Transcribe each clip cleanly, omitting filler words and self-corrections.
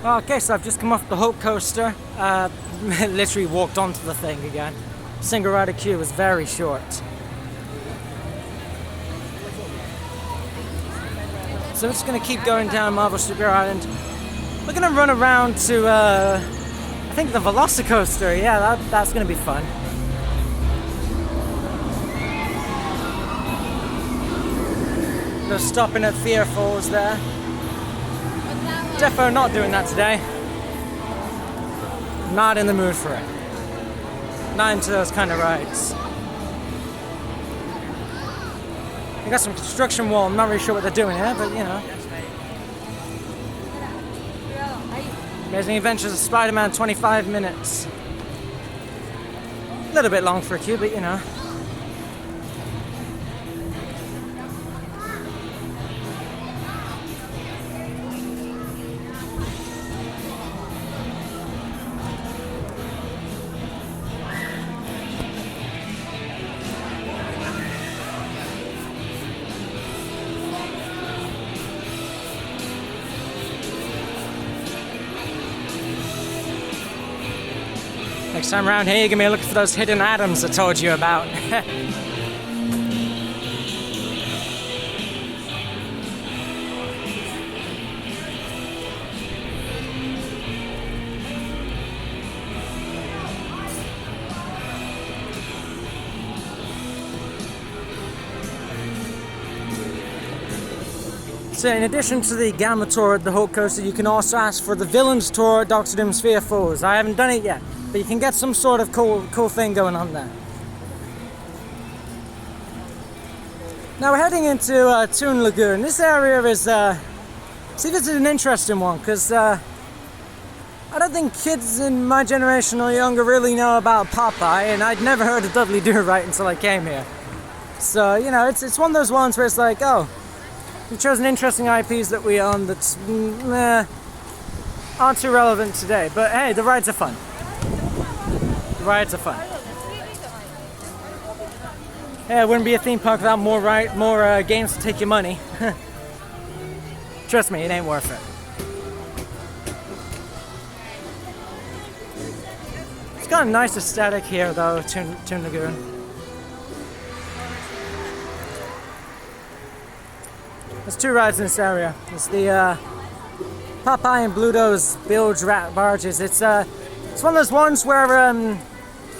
Okay, so I've just come off the VelociCoaster. Literally walked onto the thing again. Single rider queue was very short. So I'm just going to keep going down Marvel Super Island. We're going to run around to, I think the VelociCoaster. Yeah, that's going to be fun. They're stopping at Fear Falls there. Defo not doing that today. Not in the mood for it. Not into those kind of rides. We got some construction wall. I'm not really sure what they're doing here, but you know. Amazing Adventures of Spider-Man, 25 minutes. A little bit long for a queue, but you know. Next time around here, you're gonna be looking for those hidden atoms I told you about. So in addition to the Gamma Tour at the VelociCoaster, you can also ask for the Villains Tour at Doctor Doom's Fear Falls. I haven't done it yet, but you can get some sort of cool thing going on there. Now we're heading into Toon Lagoon. This area is, see, this is an interesting one, because I don't think kids in my generation or younger really know about Popeye, and I'd never heard of Dudley Do-Right until I came here. So, you know, it's one of those ones where it's like, oh, we've chosen interesting IPs that we own that aren't too relevant today. But hey, the rides are fun. The rides are fun. Yeah, it wouldn't be a theme park without more games to take your money. Trust me, it ain't worth it. It's got a nice aesthetic here though, Toon Lagoon. There's two rides in this area. It's the Popeye and Bluto's bilge rat barges. It's one of those ones where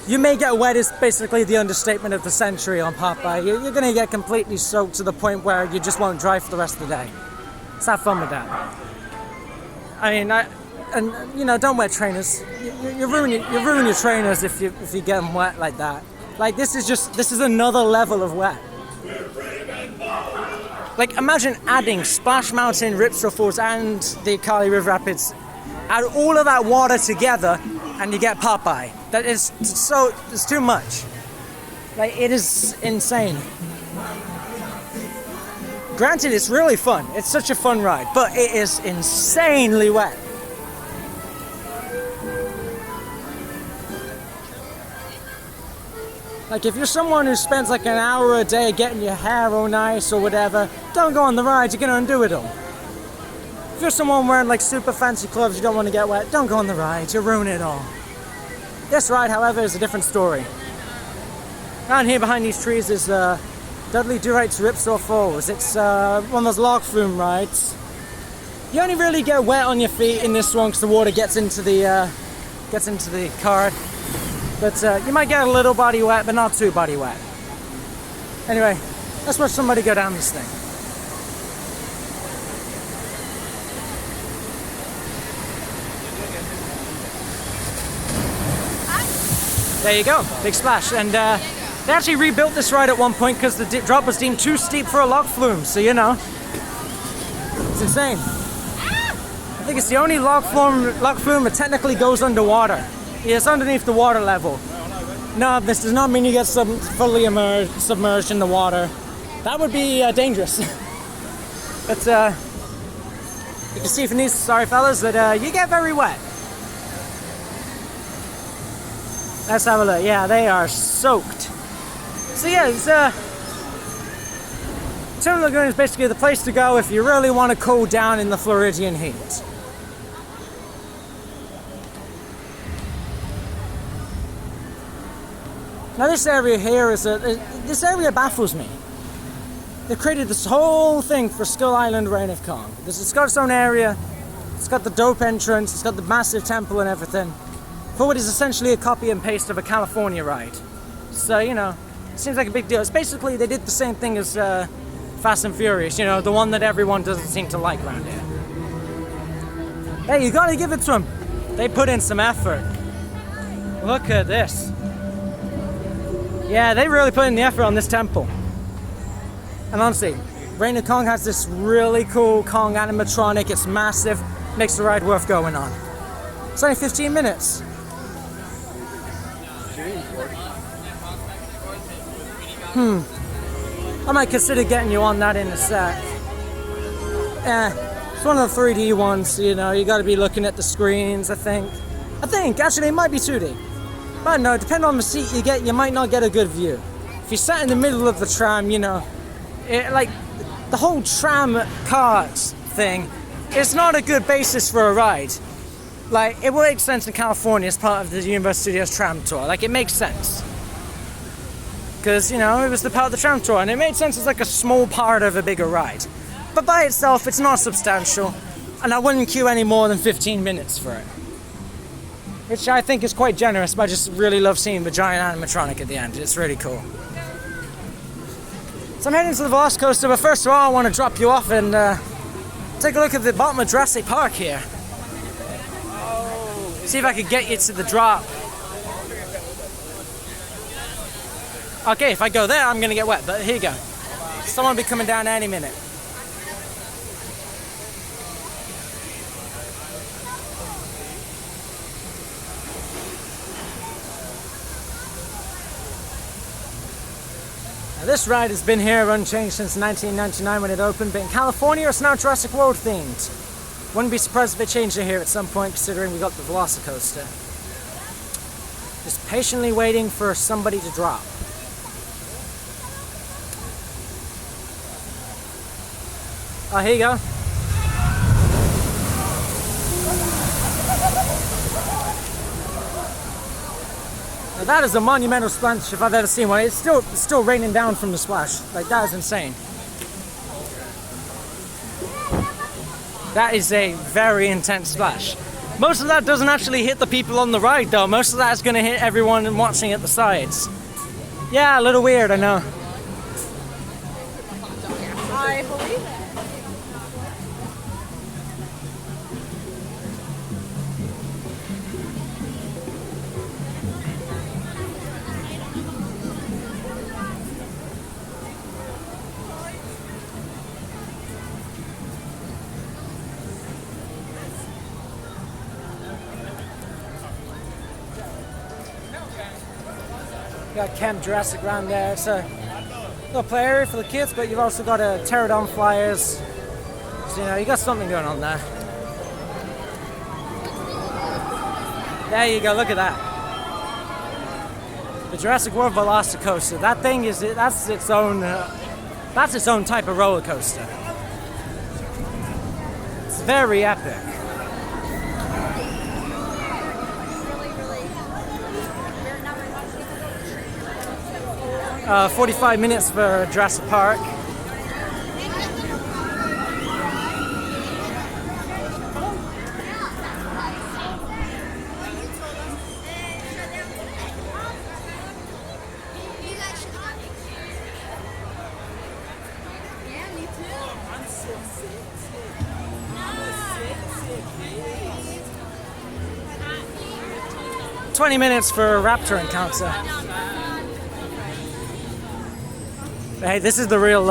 you may get wet is basically the understatement of the century on Popeye. You're going to get completely soaked to the point where you just won't drive for the rest of the day. Let's have fun with that. I mean, and you know, don't wet trainers. You ruin your trainers if you get them wet like that. Like this is another level of wet. Like, imagine adding Splash Mountain, Ripsaw Falls, and the Kali River Rapids. Add all of that water together, and you get Popeye. That is so, it's too much. Like, it is insane. Granted, it's really fun. It's such a fun ride, but it is insanely wet. Like, if you're someone who spends like an hour a day getting your hair all nice or whatever, don't go on the ride, you're gonna undo it all. If you're someone wearing like super fancy clothes, you don't want to get wet, don't go on the ride, you'll ruin it all. This ride, however, is a different story. Down here behind these trees is Dudley Do-Right's Ripsaw Falls. It's one of those log flume rides. You only really get wet on your feet in this one because the water gets into the cart. But you might get a little body wet, but not too body wet. Anyway, let's watch somebody go down this thing. There you go, big splash. And they actually rebuilt this ride at one point because the drop was deemed too steep for a log flume. So you know, it's insane. I think it's the only log flume that technically goes underwater. Yeah, it's underneath the water level. No, this does not mean you get fully submerged in the water. That would be dangerous. But you can see from these sorry fellas that you get very wet. Let's have a look. Yeah, they are soaked. So yeah, it's Toon Lagoon is basically the place to go if you really want to cool down in the Floridian heat. Now this area here this area baffles me. They've created this whole thing for Skull Island Reign of Kong. It's got its own area, it's got the dope entrance, it's got the massive temple and everything, for what is essentially a copy and paste of a California ride. So, you know, it seems like a big deal. It's basically, they did the same thing as Fast and Furious, you know, the one that everyone doesn't seem to like around here. Hey, you gotta give it to them. They put in some effort. Look at this. Yeah, they really put in the effort on this temple. And honestly, Reign of Kong has this really cool Kong animatronic. It's massive, makes the ride worth going on. It's only 15 minutes. I might consider getting you on that in a sec. It's one of the 3D ones, you know, you gotta be looking at the screens, I think. Actually, it might be 2D. But no, depending on the seat you get, you might not get a good view. If you sat in the middle of the tram, you know, like, the whole tram carts thing, it's not a good basis for a ride. Like, it will make sense in California as part of the Universal Studios tram tour. Like, it makes sense. Because, you know, it was the part of the tram tour, and it made sense as like a small part of a bigger ride. But by itself, it's not substantial, and I wouldn't queue any more than 15 minutes for it. Which I think is quite generous, but I just really love seeing the giant animatronic at the end. It's really cool. So I'm heading to the VelociCoaster, but first of all, I want to drop you off and take a look at the bottom of Jurassic Park here. See if I could get you to the drop. Okay, if I go there, I'm going to get wet, but here you go. Someone will be coming down any minute. Now, this ride has been here unchanged since 1999 when it opened, but in California it's now Jurassic World themed. Wouldn't be surprised if they changed it here at some point, considering we got the VelociCoaster. Just patiently waiting for somebody to drop. Oh, here you go. Now that is a monumental splash if I've ever seen one. It's still raining down from the splash. Like, that is insane. That is a very intense splash. Most of that doesn't actually hit the people on the ride though. Most of that is going to hit everyone watching at the sides. Yeah, a little weird, I know. I believe it. Got Camp Jurassic around there. It's a little play area for the kids, but you've also got a pterodon flyers. So, you know, you got something going on there. There you go, look at that. The Jurassic World VelociCoaster. That thing is, that's its own type of roller coaster. It's very epic. 45 minutes for Jurassic Park. Yeah, me too. 20 minutes for a raptor encounter. Hey, this is the real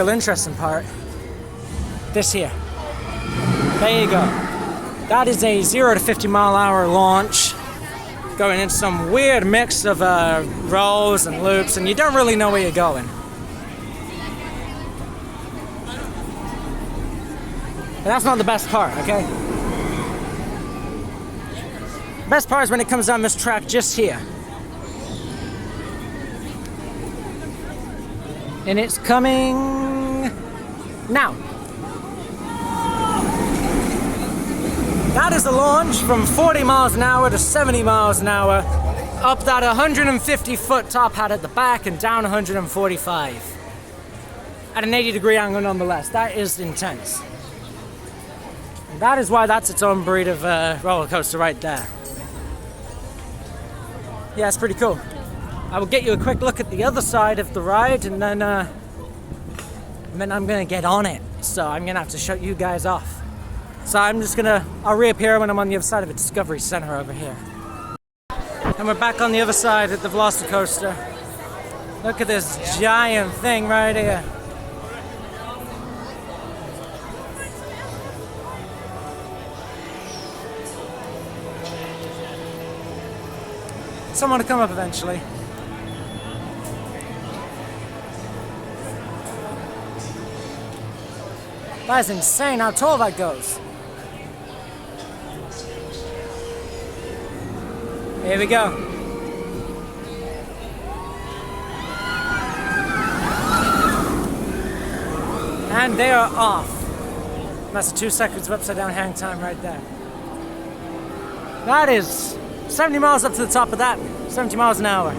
interesting part. This here. There you go. That is a 0 to 50 mile an hour launch, going into some weird mix of rolls and loops, and you don't really know where you're going. But that's not the best part, okay? The best part is when it comes down this track just here. And it's coming now. That is the launch from 40 miles an hour to 70 miles an hour up that 150-foot top hat at the back and down 145. At an 80-degree angle nonetheless. That is intense. And that is why that's its own breed of roller coaster right there. Yeah, it's pretty cool. I will get you a quick look at the other side of the ride, and then I'm gonna get on it. So I'm gonna have to shut you guys off. So I'll reappear when I'm on the other side of the Discovery Center over here. And we're back on the other side at the VelociCoaster. Look at this giant thing right here. Someone to come up eventually. That is insane how tall that goes. Here we go. And they are off. That's 2 seconds of upside down hang time right there. That is 70 miles up to the top of that. 70 miles an hour.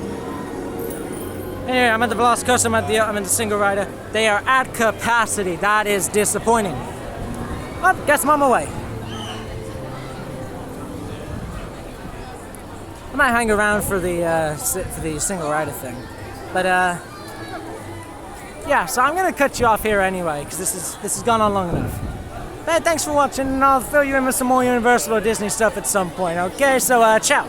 Anyway, I'm at the VelociCoaster, I'm in the single rider. They are at capacity. That is disappointing. Oh, guess I'm on my way. I might hang around for the single rider thing. But yeah, so I'm gonna cut you off here anyway, because this has gone on long enough. But thanks for watching, and I'll fill you in with some more Universal or Disney stuff at some point. Okay, so ciao.